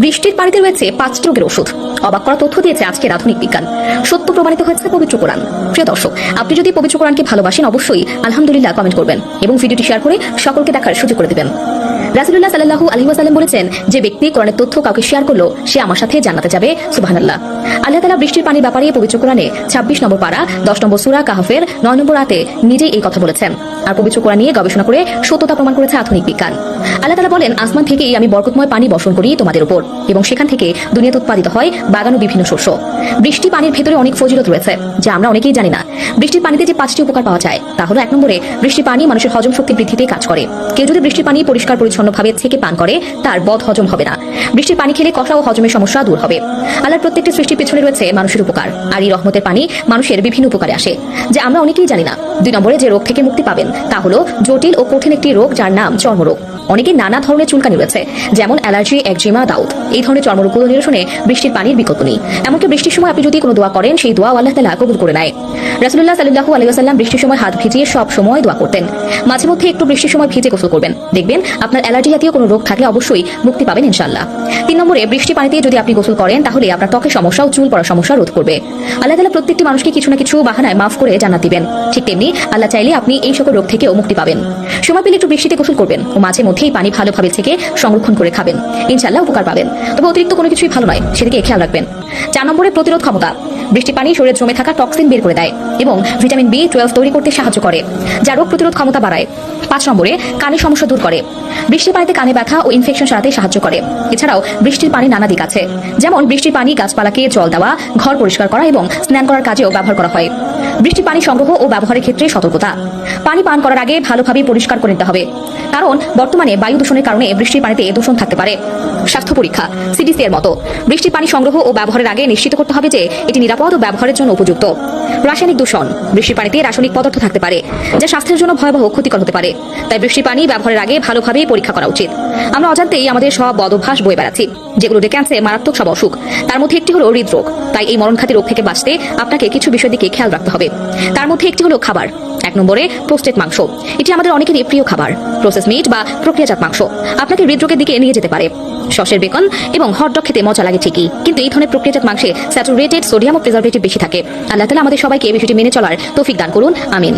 বৃষ্টির পানিতে রয়েছে 5টি রোগের ওষুধ। অবাক করা তথ্য দিয়েছে আজকের আধুনিক বিজ্ঞান। সত্য প্রমাণিত হয়েছে পবিত্র কোরআন। প্রিয় দর্শক, আপনি যদি পবিত্র কোরআনকে ভালোবাসেন অবশ্যই আলহামদুলিল্লাহ কমেন্ট করবেন এবং ভিডিওটি শেয়ার করে সকলকে দেখার সুযোগ করে দিবেন। রাসূলুল্লাহ সাল্লাল্লাহু আলাইহি ওয়াসাল্লাম বলেছেন, যে ব্যক্তি কোরআনের তথ্য কাউকে শেয়ার করলো সে আমার সাথে জান্নাতে যাবে। সুবহানাল্লাহ। আল্লাহ তাআলা বৃষ্টির পানির ব্যাপারে পবিত্র কোরআনে 26 নম্বর পারা 10 নম্বর সূরা কাহফের 9 নম্বর আয়াতে নিজেই এই কথা বলেছেন। আর পবিত্র কোরআন নিয়ে গবেষণা করে সত্যতা প্রমাণ করেছে আধুনিক বিজ্ঞান। আল্লাহ তাআলা বলেন, আসমান থেকেই আমি বরকতময় পানি বর্ষণ করি তোমাদের উপর, এবং সেখান থেকে দুনিয়াতে উৎপাদিত হয় বাগান ও বিভিন্ন শস্য। বৃষ্টি পানির ভেতরে অনেক ফজিলত রয়েছে যা আমরা অনেকেই জানি না। বৃষ্টির পানিতে যে 5টি উপকার পাওয়া যায় তা হলো, 1 নম্বরে বৃষ্টির পানি মানুষের হজম শক্তি বৃদ্ধিতে কাজ করে। কেউ যদি বৃষ্টির পানি পরিষ্কার পরিচ্ছন্নভাবে ছেঁকে পান করে তার বদ হজম হবে না। বৃষ্টির পানি খেলে কফা ও হজমের সমস্যা দূর হবে। আল্লাহর প্রত্যেকটি সৃষ্টির পেছনে রয়েছে মানুষের উপকার, আর এই রহমতের পানি মানুষের বিভিন্ন উপকারে আসে যা আমরা অনেকেই জানি না। 2 নম্বরে যে রোগ থেকে মুক্তি পাবেন তা হলো জটিল ও কঠিন একটি রোগ যার নাম চর্মরোগ। অনেকের নানা ধরনের চুলকানি রয়েছে, যেমন অ্যালার্জি, একজিমা, দাউদ। এই ধরনের চর্মরোগগুলো নিরসনে বৃষ্টির পানির বিকল্প নেই। এমনকি বৃষ্টির সময় আপনি যদি কোনো দোয়া করেন সেই দোয়া আল্লাহ তাআলা কবুল করে নেয়। রাসূলুল্লাহ সাল্লাল্লাহু আলাইহি ওয়াসাল্লাম বৃষ্টির সময় হাত ভিজিয়ে সব সময় দোয়া করতেন। মাঝে মধ্যে একটু বৃষ্টির সময় ভিজে গোসল করবেন, দেখবেন আপনার অ্যালার্জি জাতীয় কোনো রোগ থাকলে অবশ্যই মুক্তি পাবেন ইনশাআল্লাহ। 3 নম্বরে বৃষ্টি পানিতে যদি আপনি গোসল করেন তাহলে আপনার ত্বকের সমস্যা ও চুল পড়ার সমস্যা রোধ করবে। আল্লাহ তাআলা প্রত্যেকটি মানুষকে কিছু না কিছু বাহানায় মাফ করে জান্নাত দিবেন। ঠিক তেমনি আল্লাহ চাইলে আপনি এই সকল রোগ থেকেও মুক্তি পাবেন। সময় পেলে একটু বৃষ্টিতে গোসল করবেন ও মাঝে মধ্যেই পানি ভালোভাবে ছেঁকে সংরক্ষণ করে খাবেন, ইনশাআল্লাহ উপকার পাবেন। তবে অতিরিক্ত কোনো কিছুই ভালো নয়, সেদিকে খেয়াল রাখবেন। 4 নম্বরে প্রতিরোধ ক্ষমতা। বৃষ্টি পানি শরীরে জমে থাকা টক্সিন বের করে দেয় এবং ভিটামিন B12 তৈরি করতে সাহায্য করে, যা রোগ প্রতিরোধ ক্ষমতা বাড়ায়। 5 নম্বরে কানের সমস্যা দূর করে। বৃষ্টির পানিতে কানে ব্যথা ও ইনফেকশন সারাতে সাহায্য করে। এছাড়াও বৃষ্টির পানি নানা দিক আছে, যেমন বৃষ্টির পানি গাছপালাকে জল দেওয়া, ঘর পরিষ্কার করা এবং স্নান করার কাজেও ব্যবহার করা হয়। বৃষ্টির পানি সংগ্রহ ও ব্যবহারের ক্ষেত্রে সতর্কতা। পানি পান করার আগে ভালোভাবে পরিষ্কার করে নিতে হবে, কারণ বর্তমানে বায়ু দূষণের কারণে বৃষ্টির পানিতে দূষণ থাকতে পারে। স্বাস্থ্য পরীক্ষা CDC এর মতো বৃষ্টির পানি সংগ্রহ ও ব্যবহারের আগে নিশ্চিত করতে হবে যে এটি নিরাপদ ও ব্যবহারের জন্য উপযুক্ত। রাসায়নিক দূষণ। বৃষ্টির পানিতে রাসায়নিক পদার্থ থাকতে পারে যা স্বাস্থ্যের জন্য ভয়াবহ ক্ষতিকর হতে পারে, তাই বৃষ্টির পানি ব্যবহারের আগে ভালোভাবে পরীক্ষা করা উচিত। আমরা অজান্তেই আমাদের সব বদ অভ্যাস বয়ে বেড়াচ্ছি, যেগুলো ডেকে আনছে মারাত্মক সব অসুখ। তার মধ্যে একটি হলো হৃদরোগ। তাই এই মরণঘাতী রোগ থেকে বাঁচতে আপনাকে কিছু বিষয়ের দিকে খেয়াল রাখতে হবে। তার মধ্যে একটি হলো খাবার। 1 নম্বরে প্রোস্টেট মাংস। এটি আমাদের অনেকেরই প্রিয় খাবার। প্রসেস মিট বা প্রক্রিয়াজাত মাংস আপনাকে হৃদরোগের দিকে নিয়ে যেতে পারে। সসের বেকন এবং হটডগ খেতে মজা লাগে ঠিকই, কিন্তু এই ধরনের প্রক্রিয়াজাত মাংসে স্যাচুরেটেড সোডিয়াম ও প্রিজারভেটিভ বেশি থাকে। আল্লাহ তাআলা আমাদের সবাইকে এই বিষয়টি মেনে চলার তৌফিক দান করুন, আমিন।